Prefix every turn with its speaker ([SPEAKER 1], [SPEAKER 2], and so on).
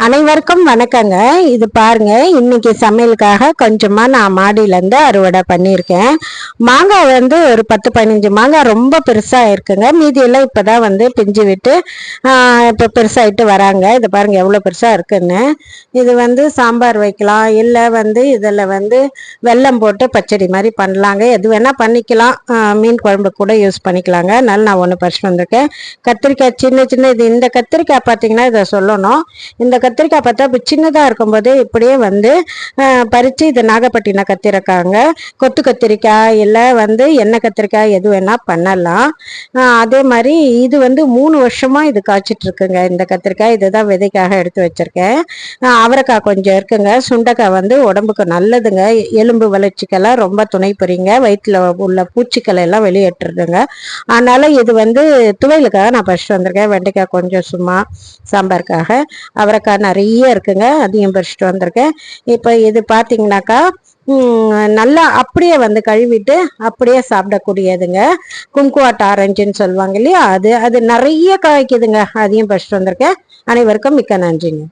[SPEAKER 1] அனைவருக்கும் வணக்கங்க. இது பாருங்க, இன்னைக்கு சமையலுக்காக கொஞ்சமா நான் மாடியில இருந்து அறுவடை பண்ணியிருக்கேன். மாங்காய் ஒரு 10-15 மாங்காய் ரொம்ப பெருசா இருக்குங்க. மீதி எல்லாம் இப்பதான் பிஞ்சு விட்டு இப்ப பெருசாயிட்டு வராங்க. இது பாருங்க எவ்வளவு பெருசா இருக்குன்னு. இது சாம்பார் வைக்கலாம், இல்ல இதுல வெல்லம் போட்டு பச்சடி மாதிரி பண்ணலாங்க. எது வேணா பண்ணிக்கலாம். மீன் குழம்பு கூட யூஸ் பண்ணிக்கலாங்க. அதனால நான் ஒன்று பறிச்சு வந்திருக்கேன். கத்திரிக்காய் சின்ன சின்ன இது, இந்த கத்திரிக்காய் பார்த்தீங்கன்னா இதை சொல்லணும். இந்த கத்திரிக்காய் பார்த்தா இப்போ சின்னதாக இருக்கும்போதே இப்படியே பறித்து இது நாகப்பட்டினம் கத்திரிக்காய்ங்க. கொத்து கத்திரிக்காய் இல்லை எண்ணெய் கத்திரிக்காய் எது வேணால் பண்ணலாம். அதே மாதிரி இது 3 வருஷமாக இது காய்ச்சிட்டு இருக்குங்க. இந்த கத்திரிக்காய் இதுதான் விதைக்காக எடுத்து வச்சிருக்கேன். அவரைக்காய் கொஞ்சம் இருக்குங்க. சுண்டைக்காய் உடம்புக்கு நல்லதுங்க. எலும்பு வளர்ச்சிக்கெல்லாம் ரொம்ப துணை புரியுங்க. வயிற்றுல உள்ள பூச்சிக்களை எல்லாம் வெளியேற்றுதுங்க. அதனால இது துவையலுக்காக நான் பறிச்சுட்டு வந்திருக்கேன். வெண்டைக்காய் கொஞ்சம் சும்மா சாம்பாருக்காக. அவரைக்காய் நிறைய இருக்குங்க, அதையும் பறிச்சுட்டு வந்திருக்கேன். இப்போ இது பார்த்தீங்கன்னாக்கா நல்லா அப்படியே கழுவிட்டு அப்படியே சாப்பிடக்கூடியதுங்க. கும்குவாட் ஆரஞ்சுன்னு சொல்லுவாங்க இல்லையா, அது நிறைய காய்க்குதுங்க. அதையும் பறிச்சுட்டு வந்திருக்கேன். அனைவருக்கும் மிக்க நன்றிங்க.